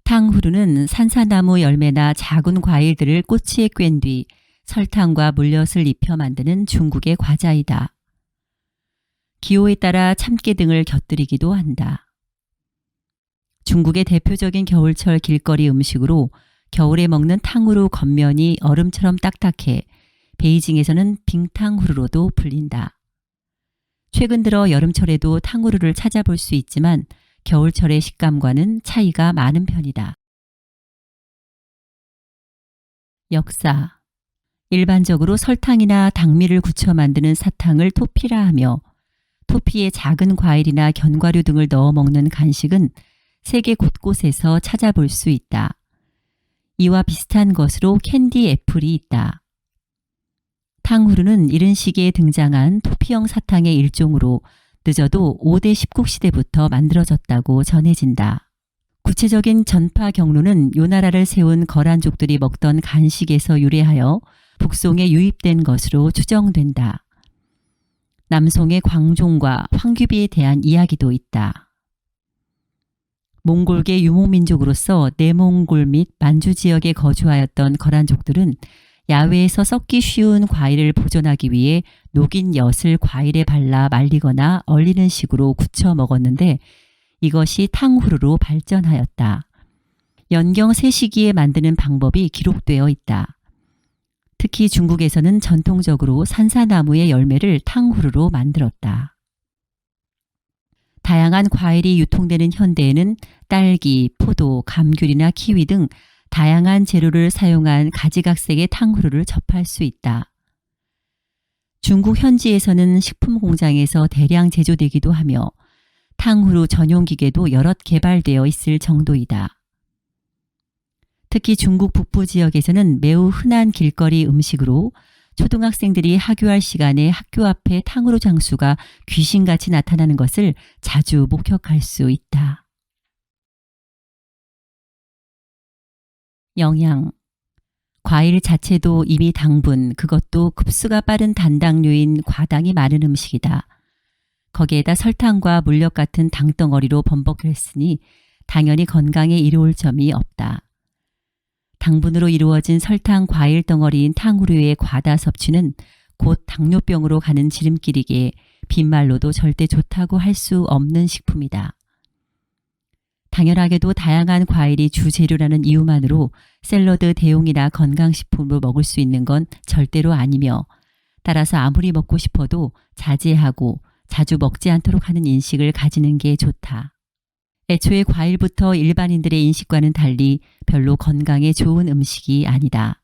탕후루는 산사나무 열매나 작은 과일들을 꼬치에 꿰은 뒤 설탕과 물엿을 입혀 만드는 중국의 과자이다. 기호에 따라 참깨 등을 곁들이기도 한다. 중국의 대표적인 겨울철 길거리 음식으로 겨울에 먹는 탕후루 겉면이 얼음처럼 딱딱해 베이징에서는 빙탕후루로도 불린다. 최근 들어 여름철에도 탕후루를 찾아볼 수 있지만 겨울철의 식감과는 차이가 많은 편이다. 역사. 일반적으로 설탕이나 당미를 굳혀 만드는 사탕을 토피라 하며 토피에 작은 과일이나 견과류 등을 넣어 먹는 간식은 세계 곳곳에서 찾아볼 수 있다. 이와 비슷한 것으로 캔디 애플이 있다. 탕후루는 이른 시기에 등장한 토피형 사탕의 일종으로 늦어도 5대 19시대부터 만들어졌다고 전해진다. 구체적인 전파 경로는 요나라를 세운 거란족들이 먹던 간식에서 유래하여 북송에 유입된 것으로 추정된다. 남송의 광종과 황규비에 대한 이야기도 있다. 몽골계 유목민족으로서 내몽골 및 만주 지역에 거주하였던 거란족들은 야외에서 썩기 쉬운 과일을 보존하기 위해 녹인 엿을 과일에 발라 말리거나 얼리는 식으로 굳혀 먹었는데 이것이 탕후루로 발전하였다. 연경 세시기에 만드는 방법이 기록되어 있다. 특히 중국에서는 전통적으로 산사나무의 열매를 탕후루로 만들었다. 다양한 과일이 유통되는 현대에는 딸기, 포도, 감귤이나 키위 등 다양한 재료를 사용한 가지각색의 탕후루를 접할 수 있다. 중국 현지에서는 식품 공장에서 대량 제조되기도 하며 탕후루 전용 기계도 여럿 개발되어 있을 정도이다. 특히 중국 북부 지역에서는 매우 흔한 길거리 음식으로 초등학생들이 하교할 시간에 학교 앞에 탕후루 장수가 귀신같이 나타나는 것을 자주 목격할 수 있다. 영양. 과일 자체도 이미 당분, 그것도 급수가 빠른 단당류인 과당이 많은 음식이다. 거기에다 설탕과 물엿 같은 당덩어리로 범벅했으니 당연히 건강에 이로울 점이 없다. 당분으로 이루어진 설탕 과일 덩어리인 탕후루의 과다 섭취는 곧 당뇨병으로 가는 지름길이기에 빈말로도 절대 좋다고 할 수 없는 식품이다. 당연하게도 다양한 과일이 주재료라는 이유만으로 샐러드 대용이나 건강식품으로 먹을 수 있는 건 절대로 아니며 따라서 아무리 먹고 싶어도 자제하고 자주 먹지 않도록 하는 인식을 가지는 게 좋다. 애초에 과일부터 일반인들의 인식과는 달리 별로 건강에 좋은 음식이 아니다.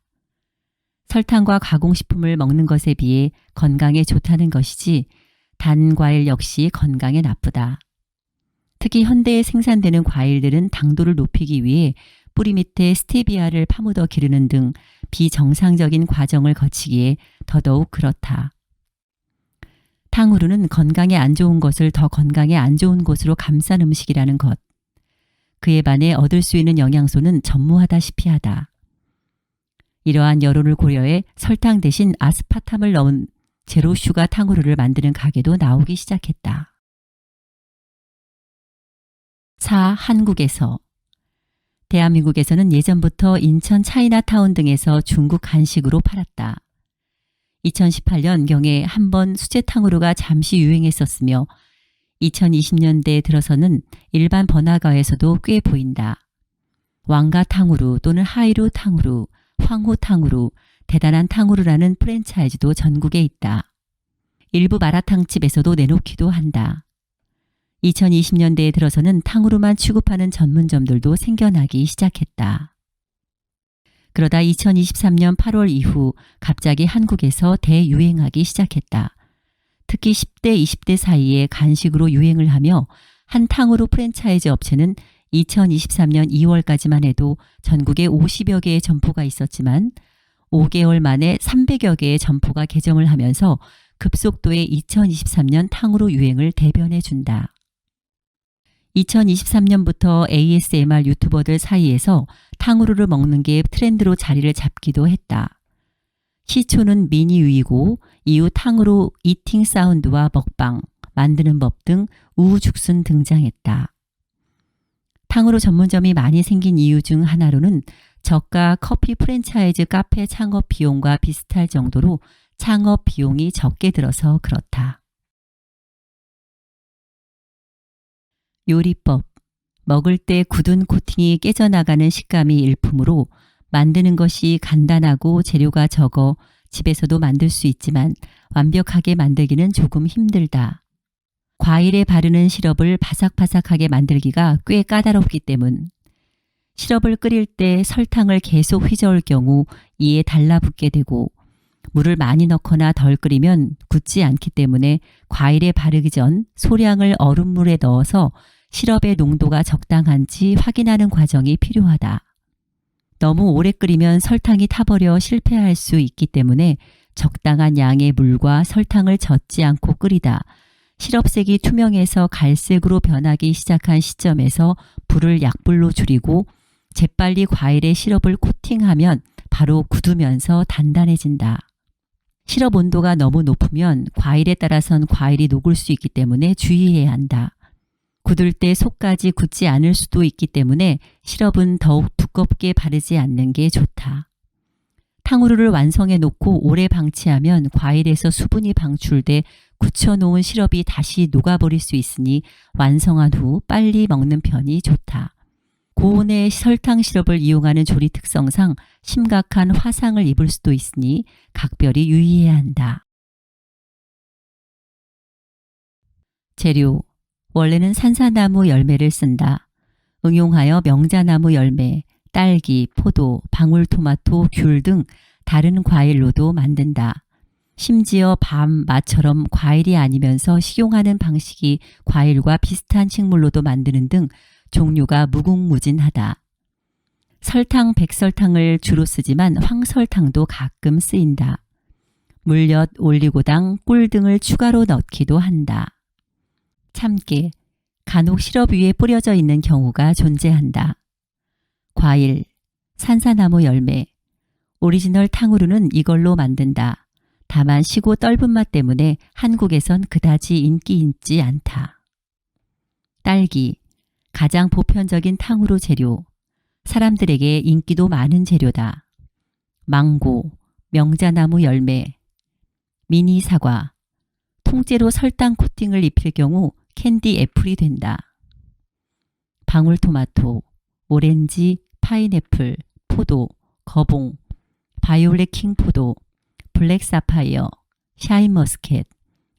설탕과 가공식품을 먹는 것에 비해 건강에 좋다는 것이지 단 과일 역시 건강에 나쁘다. 특히 현대에 생산되는 과일들은 당도를 높이기 위해 뿌리 밑에 스테비아를 파묻어 기르는 등 비정상적인 과정을 거치기에 더더욱 그렇다. 탕후루는 건강에 안 좋은 것을 더 건강에 안 좋은 것으로 감싼 음식이라는 것. 그에 반해 얻을 수 있는 영양소는 전무하다시피 하다. 이러한 여론을 고려해 설탕 대신 아스파탐을 넣은 제로슈가 탕후루를 만드는 가게도 나오기 시작했다. 차 한국에서. 대한민국에서는 예전부터 인천 차이나타운 등에서 중국 간식으로 팔았다. 2018년경에 한번 수제탕후루가 잠시 유행했었으며 2020년대에 들어서는 일반 번화가에서도 꽤 보인다. 왕가탕후루 또는 하이루 탕후루, 황후 탕후루, 대단한 탕후루라는 프랜차이즈도 전국에 있다. 일부 마라탕집에서도 내놓기도 한다. 2020년대에 들어서는 탕후루만 취급하는 전문점들도 생겨나기 시작했다. 그러다 2023년 8월 이후 갑자기 한국에서 대유행하기 시작했다. 특히 10대, 20대 사이에 간식으로 유행을 하며 한 탕후루 프랜차이즈 업체는 2023년 2월까지만 해도 전국에 50여 개의 점포가 있었지만 5개월 만에 300여 개의 점포가 개점을 하면서 급속도의 2023년 탕후루 유행을 대변해 준다. 2023년부터 ASMR 유튜버들 사이에서 탕후루를 먹는 게 트렌드로 자리를 잡기도 했다. 시초는 미니유이고 이후 탕후루 이팅 사운드와 먹방, 만드는 법 등 우후죽순 등장했다. 탕후루 전문점이 많이 생긴 이유 중 하나로는 저가 커피 프랜차이즈 카페 창업 비용과 비슷할 정도로 창업 비용이 적게 들어서 그렇다. 요리법. 먹을 때 굳은 코팅이 깨져나가는 식감이 일품으로 만드는 것이 간단하고 재료가 적어 집에서도 만들 수 있지만 완벽하게 만들기는 조금 힘들다. 과일에 바르는 시럽을 바삭바삭하게 만들기가 꽤 까다롭기 때문. 시럽을 끓일 때 설탕을 계속 휘저을 경우 이에 달라붙게 되고 물을 많이 넣거나 덜 끓이면 굳지 않기 때문에 과일에 바르기 전 소량을 얼음물에 넣어서 시럽의 농도가 적당한지 확인하는 과정이 필요하다. 너무 오래 끓이면 설탕이 타버려 실패할 수 있기 때문에 적당한 양의 물과 설탕을 젓지 않고 끓이다. 시럽색이 투명해서 갈색으로 변하기 시작한 시점에서 불을 약불로 줄이고 재빨리 과일에 시럽을 코팅하면 바로 굳으면서 단단해진다. 시럽 온도가 너무 높으면 과일에 따라선 과일이 녹을 수 있기 때문에 주의해야 한다. 굳을 때 속까지 굳지 않을 수도 있기 때문에 시럽은 더욱 두껍게 바르지 않는 게 좋다. 탕후루를 완성해 놓고 오래 방치하면 과일에서 수분이 방출돼 굳혀놓은 시럽이 다시 녹아버릴 수 있으니 완성한 후 빨리 먹는 편이 좋다. 고온의 설탕 시럽을 이용하는 조리 특성상 심각한 화상을 입을 수도 있으니 각별히 유의해야 한다. 재료. 원래는 산사나무 열매를 쓴다. 응용하여 명자나무 열매, 딸기, 포도, 방울토마토, 귤 등 다른 과일로도 만든다. 심지어 밤, 맛처럼 과일이 아니면서 식용하는 방식이 과일과 비슷한 식물로도 만드는 등 종류가 무궁무진하다. 설탕, 백설탕을 주로 쓰지만 황설탕도 가끔 쓰인다. 물엿, 올리고당, 꿀 등을 추가로 넣기도 한다. 참깨, 간혹 시럽 위에 뿌려져 있는 경우가 존재한다. 과일, 산사나무 열매, 오리지널 탕후루는 이걸로 만든다. 다만 시고 떫은 맛 때문에 한국에선 그다지 인기 있지 않다. 딸기, 가장 보편적인 탕후루 재료, 사람들에게 인기도 많은 재료다. 망고, 명자나무 열매, 미니 사과, 통째로 설탕 코팅을 입힐 경우 캔디 애플이 된다. 방울토마토, 오렌지, 파인애플, 포도, 거봉, 바이올렛 킹포도, 블랙 사파이어, 샤인머스켓,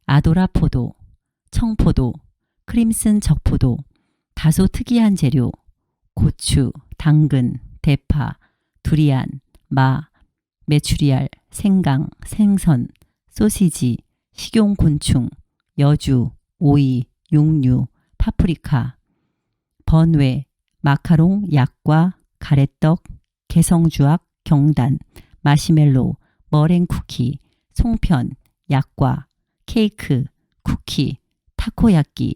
아도라 포도, 청포도, 크림슨 적포도, 다소 특이한 재료, 고추, 당근, 대파, 두리안, 마, 메추리알, 생강, 생선, 소시지, 식용곤충, 여주, 오이, 육류, 파프리카, 번외, 마카롱, 약과, 가래떡, 개성주악, 경단, 마시멜로, 머랭쿠키, 송편, 약과, 케이크, 쿠키, 타코야끼,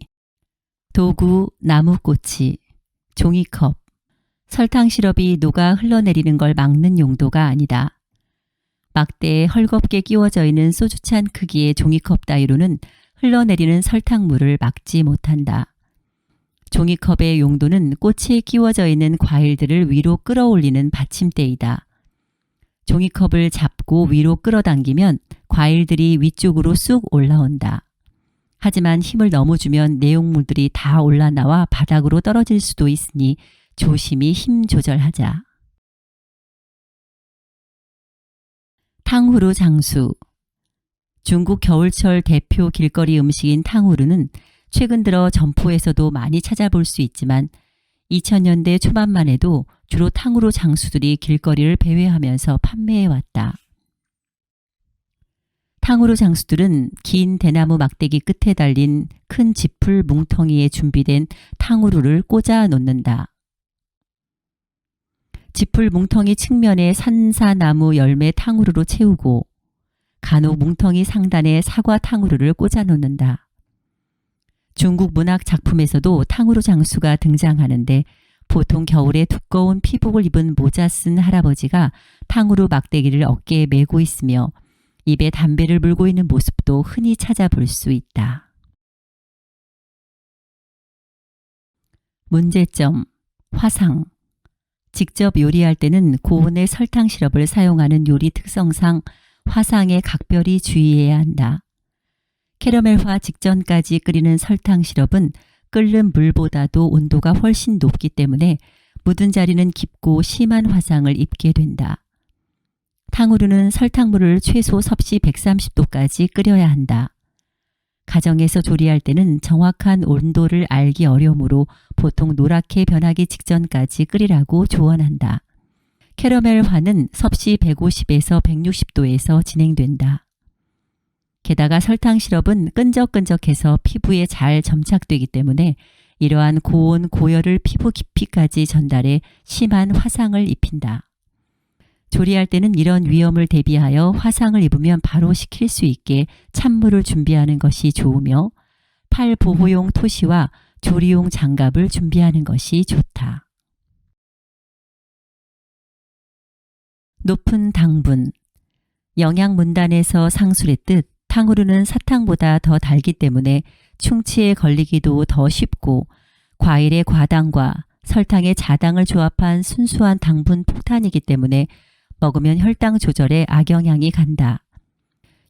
도구, 나무꼬치, 종이컵, 설탕 시럽이 녹아 흘러내리는 걸 막는 용도가 아니다. 막대에 헐겁게 끼워져 있는 소주잔 크기의 종이컵 따위로는 흘러내리는 설탕물을 막지 못한다. 종이컵의 용도는 꽃에 끼워져 있는 과일들을 위로 끌어올리는 받침대이다. 종이컵을 잡고 위로 끌어당기면 과일들이 위쪽으로 쑥 올라온다. 하지만 힘을 너무 주면 내용물들이 다 올라나와 바닥으로 떨어질 수도 있으니 조심히 힘 조절하자. 탕후루 장수. 중국 겨울철 대표 길거리 음식인 탕후루는 최근 들어 점포에서도 많이 찾아볼 수 있지만 2000년대 초반만 해도 주로 탕후루 장수들이 길거리를 배회하면서 판매해왔다. 탕후루 장수들은 긴 대나무 막대기 끝에 달린 큰 지풀 뭉텅이에 준비된 탕후루를 꽂아 놓는다. 지풀 뭉텅이 측면에 산사나무 열매 탕후루로 채우고 간혹 뭉텅이 상단에 사과 탕후루를 꽂아 놓는다. 중국 문학 작품에서도 탕후루 장수가 등장하는데 보통 겨울에 두꺼운 피복을 입은 모자 쓴 할아버지가 탕후루 막대기를 어깨에 메고 있으며 입에 담배를 물고 있는 모습도 흔히 찾아볼 수 있다. 문제점. 화상. 직접 요리할 때는 고온의 설탕 시럽을 사용하는 요리 특성상 화상에 각별히 주의해야 한다. 캐러멜화 직전까지 끓이는 설탕 시럽은 끓는 물보다도 온도가 훨씬 높기 때문에 묻은 자리는 깊고 심한 화상을 입게 된다. 탕후루는 설탕물을 최소 섭씨 130도까지 끓여야 한다. 가정에서 조리할 때는 정확한 온도를 알기 어려우므로 보통 노랗게 변하기 직전까지 끓이라고 조언한다. 캐러멜화는 섭씨 150에서 160도에서 진행된다. 게다가 설탕 시럽은 끈적끈적해서 피부에 잘 점착되기 때문에 이러한 고온 고열을 피부 깊이까지 전달해 심한 화상을 입힌다. 조리할 때는 이런 위험을 대비하여 화상을 입으면 바로 식힐 수 있게 찬물을 준비하는 것이 좋으며 팔 보호용 토시와 조리용 장갑을 준비하는 것이 좋다. 높은 당분. 영양 문단에서 상술했듯 탕후루는 사탕보다 더 달기 때문에 충치에 걸리기도 더 쉽고 과일의 과당과 설탕의 자당을 조합한 순수한 당분 폭탄이기 때문에 먹으면 혈당 조절에 악영향이 간다.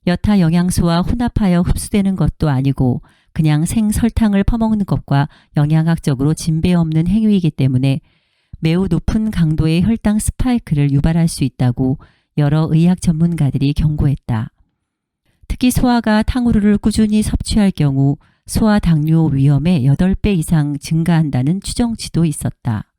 여타 영양소와 혼합하여 흡수되는 것도 아니고 그냥 생설탕을 퍼먹는 것과 영양학적으로 진배 없는 행위이기 때문에 매우 높은 강도의 혈당 스파이크를 유발할 수 있다고 여러 의학 전문가들이 경고했다. 특히 소아가 탕후루를 꾸준히 섭취할 경우 소아 당뇨 위험의 8배 이상 증가한다는 추정치도 있었다.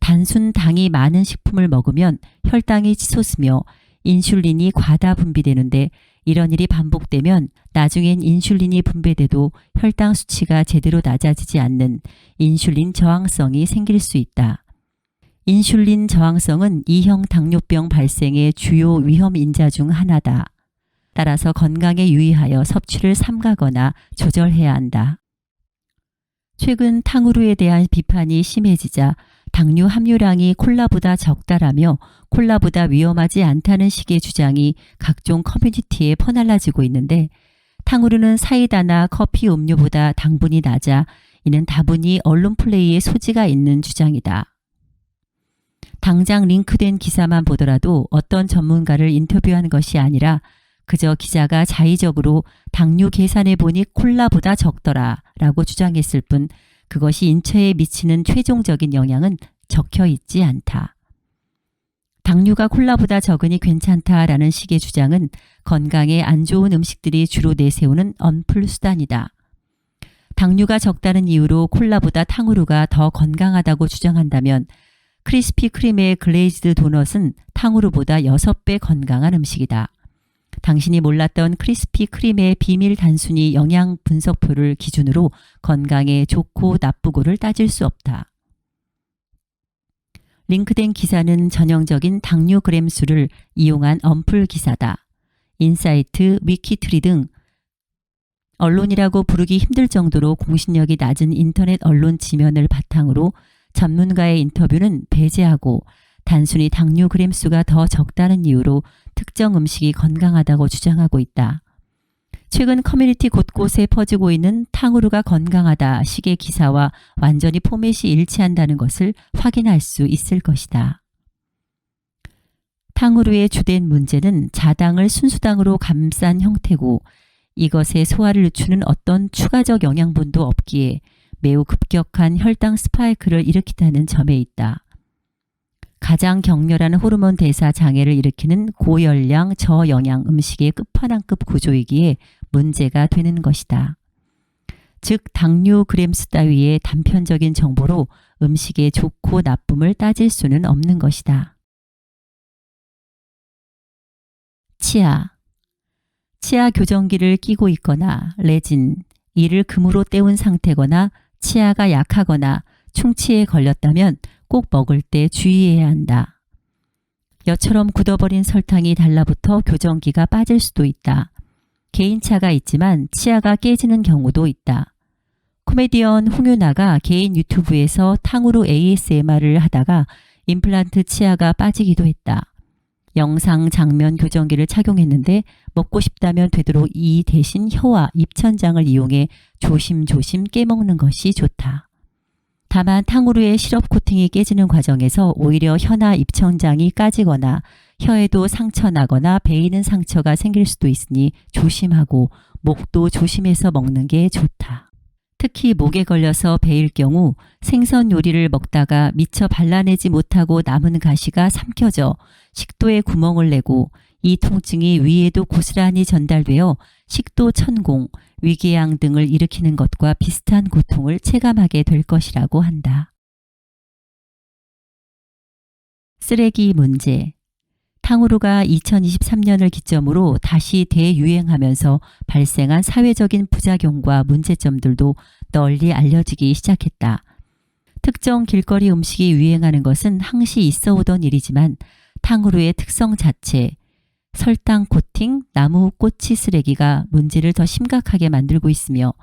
단순 당이 많은 식품을 먹으면 혈당이 치솟으며 인슐린이 과다 분비되는데 이런 일이 반복되면 나중엔 인슐린이 분배돼도 혈당 수치가 제대로 낮아지지 않는 인슐린 저항성이 생길 수 있다. 인슐린 저항성은 2형 당뇨병 발생의 주요 위험 인자 중 하나다. 따라서 건강에 유의하여 섭취를 삼가거나 조절해야 한다. 최근 탕후루에 대한 비판이 심해지자 당류 함유량이 콜라보다 적다라며 콜라보다 위험하지 않다는 식의 주장이 각종 커뮤니티에 퍼날라지고 있는데 탕후루는 사이다나 커피 음료보다 당분이 낮아 이는 다분히 언론 플레이의 소지가 있는 주장이다. 당장 링크된 기사만 보더라도 어떤 전문가를 인터뷰한 것이 아니라 그저 기자가 자의적으로 당류 계산해 보니 콜라보다 적더라 라고 주장했을 뿐 그것이 인체에 미치는 최종적인 영향은 적혀 있지 않다. 당류가 콜라보다 적으니 괜찮다라는 식의 주장은 건강에 안 좋은 음식들이 주로 내세우는 언플 수단이다. 당류가 적다는 이유로 콜라보다 탕후루가 더 건강하다고 주장한다면 크리스피 크림의 글레이즈드 도넛은 탕후루보다 6배 건강한 음식이다. 당신이 몰랐던 크리스피 크림의 비밀 단순히 영양 분석표를 기준으로 건강에 좋고 나쁘고를 따질 수 없다. 링크된 기사는 전형적인 당류 그램수를 이용한 언플 기사다. 인사이트, 위키트리 등 언론이라고 부르기 힘들 정도로 공신력이 낮은 인터넷 언론 지면을 바탕으로 전문가의 인터뷰는 배제하고 단순히 당류 그램수가 더 적다는 이유로 특정 음식이 건강하다고 주장하고 있다. 최근 커뮤니티 곳곳에 퍼지고 있는 탕후루가 건강하다 식의 기사와 완전히 포맷이 일치한다는 것을 확인할 수 있을 것이다. 탕후루의 주된 문제는 자당을 순수당으로 감싼 형태고 이것의 소화를 늦추는 어떤 추가적 영양분도 없기에 매우 급격한 혈당 스파이크를 일으킨다는 점에 있다. 가장 격렬한 호르몬 대사 장애를 일으키는 고열량 저영양 음식의 끝판왕급 구조이기에 문제가 되는 것이다. 즉 당류 그램수 따위의 단편적인 정보로 음식의 좋고 나쁨을 따질 수는 없는 것이다. 치아. 치아 교정기를 끼고 있거나 레진, 이를 금으로 때운 상태거나 치아가 약하거나 충치에 걸렸다면 꼭 먹을 때 주의해야 한다. 엿처럼 굳어버린 설탕이 달라붙어 교정기가 빠질 수도 있다. 개인차가 있지만 치아가 깨지는 경우도 있다. 코미디언 홍윤아가 개인 유튜브에서 탕후루 ASMR을 하다가 임플란트 치아가 빠지기도 했다. 영상 장면 교정기를 착용했는데 먹고 싶다면 되도록 이 대신 혀와 입천장을 이용해 조심조심 깨먹는 것이 좋다. 다만 탕후루의 시럽 코팅이 깨지는 과정에서 오히려 혀나 입천장이 까지거나 혀에도 상처 나거나 베이는 상처가 생길 수도 있으니 조심하고 목도 조심해서 먹는 게 좋다. 특히 목에 걸려서 베일 경우 생선 요리를 먹다가 미처 발라내지 못하고 남은 가시가 삼켜져 식도에 구멍을 내고 이 통증이 위에도 고스란히 전달되어 식도 천공, 위궤양 등을 일으키는 것과 비슷한 고통을 체감하게 될 것이라고 한다. 쓰레기 문제. 탕후루가 2023년을 기점으로 다시 대유행하면서 발생한 사회적인 부작용과 문제점들도 널리 알려지기 시작했다. 특정 길거리 음식이 유행하는 것은 항시 있어 오던 일이지만 탕후루의 특성 자체, 설탕 코팅, 나무 꼬치 쓰레기가 문제를 더 심각하게 만들고 있으며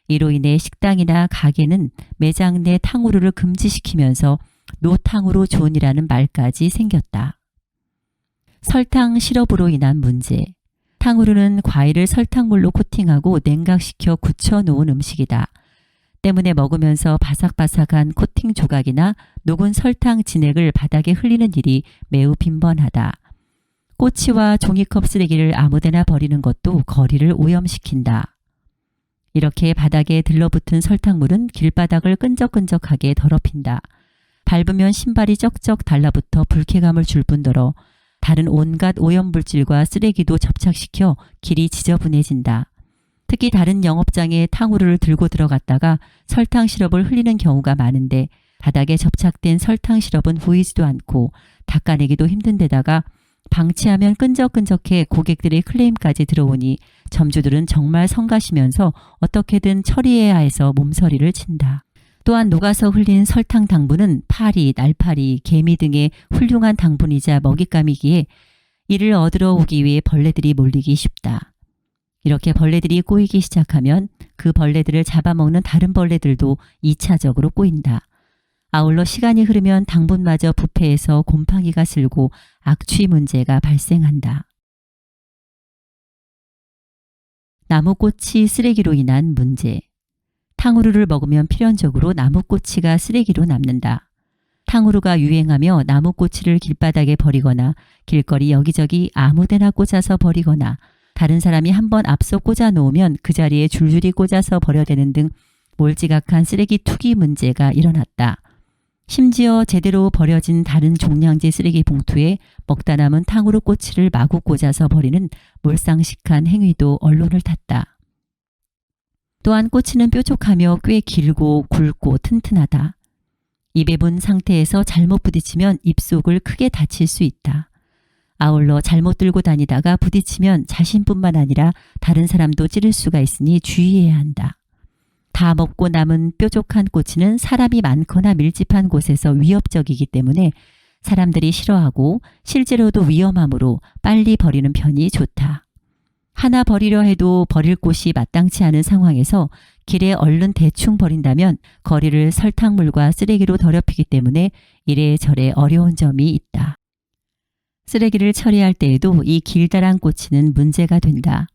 이로 인해 식당이나 가게는 매장 내 탕후루를 금지시키면서 노탕후루 존이라는 말까지 생겼다. 설탕 시럽으로 인한 문제. 탕후루는 과일을 설탕물로 코팅하고 냉각시켜 굳혀 놓은 음식이다. 때문에 먹으면서 바삭바삭한 코팅 조각이나 녹은 설탕 진액을 바닥에 흘리는 일이 매우 빈번하다. 꼬치와 종이컵 쓰레기를 아무데나 버리는 것도 거리를 오염시킨다. 이렇게 바닥에 들러붙은 설탕물은 길바닥을 끈적끈적하게 더럽힌다. 밟으면 신발이 쩍쩍 달라붙어 불쾌감을 줄 뿐더러 다른 온갖 오염물질과 쓰레기도 접착시켜 길이 지저분해진다. 특히 다른 영업장에 탕후루를 들고 들어갔다가 설탕 시럽을 흘리는 경우가 많은데 바닥에 접착된 설탕 시럽은 보이지도 않고 닦아내기도 힘든 데다가 방치하면 끈적끈적해 고객들의 클레임까지 들어오니 점주들은 정말 성가시면서 어떻게든 처리해야 해서 몸서리를 친다. 또한 녹아서 흘린 설탕 당분은 파리, 날파리, 개미 등의 훌륭한 당분이자 먹잇감이기에 이를 얻으러 오기 위해 벌레들이 몰리기 쉽다. 이렇게 벌레들이 꼬이기 시작하면 그 벌레들을 잡아먹는 다른 벌레들도 2차적으로 꼬인다. 아울러 시간이 흐르면 당분마저 부패해서 곰팡이가 슬고 악취 문제가 발생한다. 나무꼬치 쓰레기로 인한 문제. 탕후루를 먹으면 필연적으로 나무꼬치가 쓰레기로 남는다. 탕후루가 유행하며 나무꼬치를 길바닥에 버리거나 길거리 여기저기 아무데나 꽂아서 버리거나 다른 사람이 한번 앞서 꽂아 놓으면 그 자리에 줄줄이 꽂아서 버려대는 등 몰지각한 쓰레기 투기 문제가 일어났다. 심지어 제대로 버려진 다른 종량제 쓰레기 봉투에 먹다 남은 탕후루 꼬치를 마구 꽂아서 버리는 몰상식한 행위도 언론을 탔다. 또한 꼬치는 뾰족하며 꽤 길고 굵고 튼튼하다. 입에 문 상태에서 잘못 부딪히면 입속을 크게 다칠 수 있다. 아울러 잘못 들고 다니다가 부딪히면 자신뿐만 아니라 다른 사람도 찌를 수가 있으니 주의해야 한다. 다 먹고 남은 뾰족한 꼬치는 사람이 많거나 밀집한 곳에서 위협적이기 때문에 사람들이 싫어하고 실제로도 위험하므로 빨리 버리는 편이 좋다. 하나 버리려 해도 버릴 곳이 마땅치 않은 상황에서 길에 얼른 대충 버린다면 거리를 설탕물과 쓰레기로 더럽히기 때문에 이래저래 어려운 점이 있다. 쓰레기를 처리할 때에도 이 길다란 꼬치는 문제가 된다.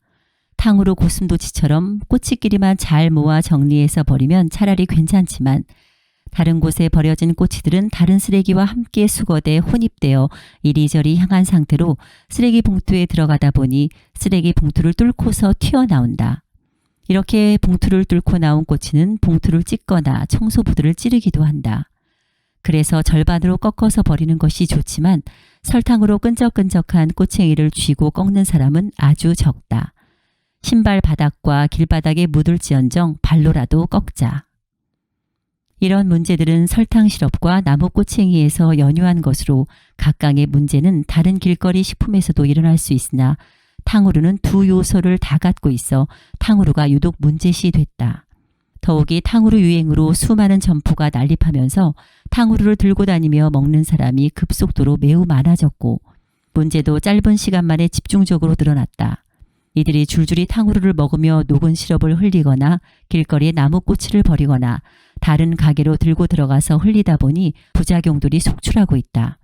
탕후루 고슴도치처럼 꼬치끼리만 잘 모아 정리해서 버리면 차라리 괜찮지만 다른 곳에 버려진 꼬치들은 다른 쓰레기와 함께 수거돼 혼입되어 이리저리 향한 상태로 쓰레기 봉투에 들어가다 보니 쓰레기 봉투를 뚫고서 튀어나온다. 이렇게 봉투를 뚫고 나온 꼬치는 봉투를 찢거나 청소부들을 찌르기도 한다. 그래서 절반으로 꺾어서 버리는 것이 좋지만 설탕으로 끈적끈적한 꼬챙이를 쥐고 꺾는 사람은 아주 적다. 신발 바닥과 길바닥에 묻을지언정 발로라도 꺾자. 이런 문제들은 설탕 시럽과 나무 꼬챙이에서 연유한 것으로 각각의 문제는 다른 길거리 식품에서도 일어날 수 있으나 탕후루는 두 요소를 다 갖고 있어 탕후루가 유독 문제시 됐다. 더욱이 탕후루 유행으로 수많은 점포가 난립하면서 탕후루를 들고 다니며 먹는 사람이 급속도로 매우 많아졌고 문제도 짧은 시간 만에 집중적으로 드러났다. 이들이 줄줄이 탕후루를 먹으며 녹은 시럽을 흘리거나 길거리에 나무꼬치를 버리거나 다른 가게로 들고 들어가서 흘리다 보니 부작용들이 속출하고 있다.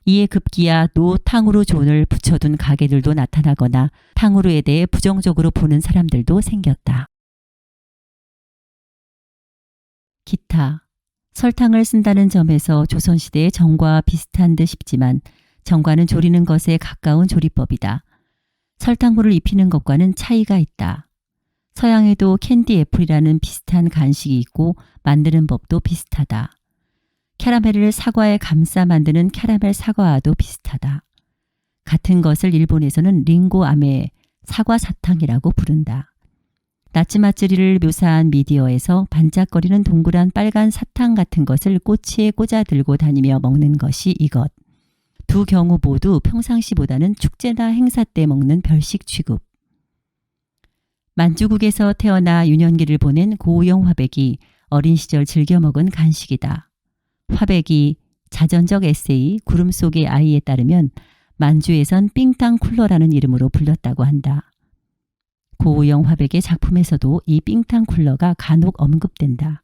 이에 급기야 노 탕후루 존을 붙여둔 가게들도 나타나거나 탕후루에 대해 부정적으로 보는 사람들도 생겼다. 기타. 설탕을 쓴다는 점에서 조선시대의 정과 비슷한 듯 싶지만 정과는 조리는 것에 가까운 조리법이다. 설탕물을 입히는 것과는 차이가 있다. 서양에도 캔디 애플이라는 비슷한 간식이 있고 만드는 법도 비슷하다. 캐러멜을 사과에 감싸 만드는 캐러멜 사과와도 비슷하다. 같은 것을 일본에서는 링고 아메, 사과 사탕이라고 부른다. 나츠마츠리를 묘사한 미디어에서 반짝거리는 동그란 빨간 사탕 같은 것을 꼬치에 꽂아 들고 다니며 먹는 것이 이것. 두 경우 모두 평상시보다는 축제나 행사 때 먹는 별식 취급. 만주국에서 태어나 유년기를 보낸 고우영 화백이 어린 시절 즐겨 먹은 간식이다. 화백이 자전적 에세이 구름 속의 아이에 따르면 만주에선 삥땅 쿨러라는 이름으로 불렸다고 한다. 고우영 화백의 작품에서도 이 삥땅 쿨러가 간혹 언급된다.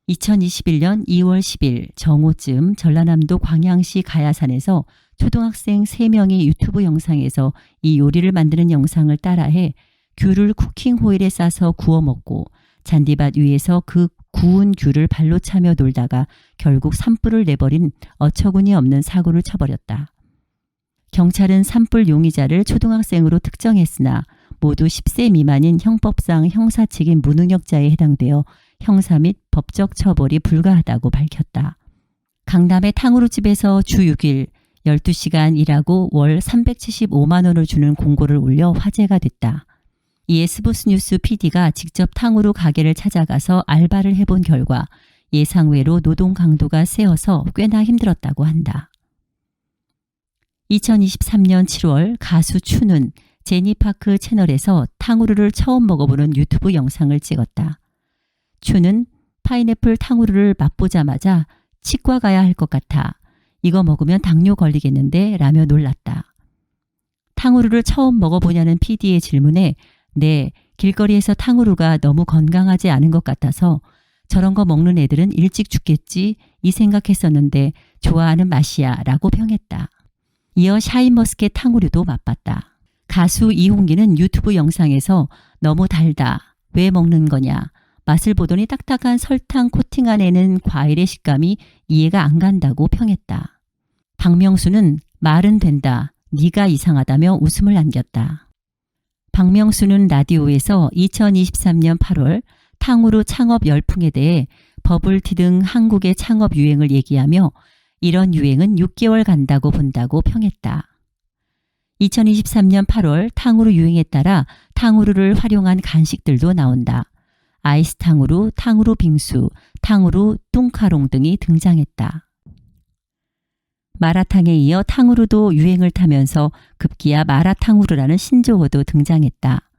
2021년 2월 10일 정오쯤 전라남도 광양시 가야산에서 초등학생 3명이 유튜브 영상에서 이 요리를 만드는 영상을 따라해 귤을 쿠킹 호일에 싸서 구워 먹고 잔디밭 위에서 그 구운 귤을 발로 차며 놀다가 결국 산불을 내버린 어처구니 없는 사고를 쳐버렸다. 경찰은 산불 용의자를 초등학생으로 특정했으나 모두 10세 미만인 형법상 형사책임 무능력자에 해당되어 형사 및 법적 처벌이 불가하다고 밝혔다. 강남의 탕후루집에서 주 6일 12시간 일하고 월 375만 원을 주는 공고를 올려 화제가 됐다. 이에 스포츠뉴스 PD가 직접 탕후루 가게를 찾아가서 알바를 해본 결과 예상외로 노동 강도가 세어서 꽤나 힘들었다고 한다. 2023년 7월 가수 추는 제니파크 채널에서 탕후루를 처음 먹어보는 유튜브 영상을 찍었다. 추는 파인애플 탕후루를 맛보자마자 치과 가야 할 것 같아. 이거 먹으면 당뇨 걸리겠는데 라며 놀랐다. 탕후루를 처음 먹어보냐는 PD의 질문에 네, 길거리에서 탕후루가 너무 건강하지 않은 것 같아서 저런 거 먹는 애들은 일찍 죽겠지 이 생각했었는데 좋아하는 맛이야 라고 평했다. 이어 샤인머스켓 탕후루도 맛봤다. 가수 이홍기는 유튜브 영상에서 너무 달다. 왜 먹는 거냐. 맛을 보더니 딱딱한 설탕 코팅한 애는 과일의 식감이 이해가 안 간다고 평했다. 박명수는 말은 된다. 네가 이상하다며 웃음을 남겼다. 박명수는 라디오에서 2023년 8월 탕후루 창업 열풍에 대해 버블티 등 한국의 창업 유행을 얘기하며 이런 유행은 6개월 간다고 본다고 평했다. 2023년 8월 탕후루 유행에 따라 탕후루를 활용한 간식들도 나온다. 아이스 탕후루, 탕후루 빙수, 탕후루 뚱카롱 등이 등장했다. 마라탕에 이어 탕후루도 유행을 타면서 급기야 마라탕후루라는 신조어도 등장했다.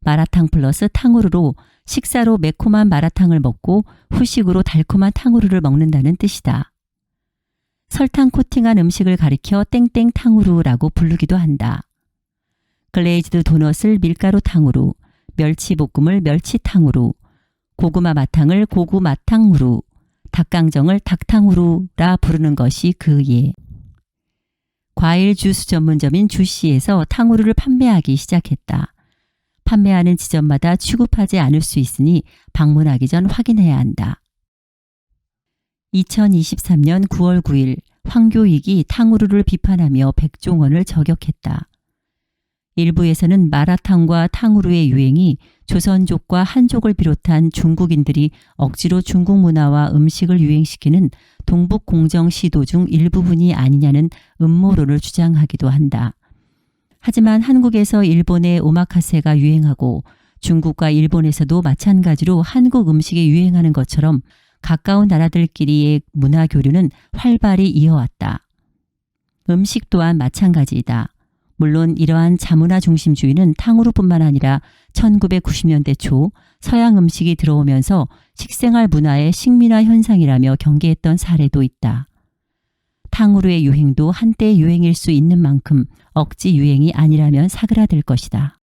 마라탕 플러스 탕후루로 식사로 매콤한 마라탕을 먹고 후식으로 달콤한 탕후루를 먹는다는 뜻이다. 설탕 코팅한 음식을 가리켜 땡땡 탕후루라고 부르기도 한다. 글레이즈드 도넛을 밀가루 탕후루, 멸치볶음을 멸치탕후루, 고구마 마탕을 고구마탕후루, 닭강정을 닭탕후루라 부르는 것이 그 예. 과일 주스 전문점인 주시에서 탕후루를 판매하기 시작했다. 판매하는 지점마다 취급하지 않을 수 있으니 방문하기 전 확인해야 한다. 2023년 9월 9일 황교익이 탕후루를 비판하며 백종원을 저격했다. 일부에서는 마라탕과 탕후루의 유행이 조선족과 한족을 비롯한 중국인들이 억지로 중국 문화와 음식을 유행시키는 동북공정 시도 중 일부분이 아니냐는 음모론을 주장하기도 한다. 하지만 한국에서 일본의 오마카세가 유행하고 중국과 일본에서도 마찬가지로 한국 음식이 유행하는 것처럼 가까운 나라들끼리의 문화 교류는 활발히 이어왔다. 음식 또한 마찬가지이다. 물론 이러한 자문화 중심주의는 탕후루뿐만 아니라 1990년대 초 서양 음식이 들어오면서 식생활 문화의 식민화 현상이라며 경계했던 사례도 있다. 탕후루의 유행도 한때 유행일 수 있는 만큼 억지 유행이 아니라면 사그라들 것이다.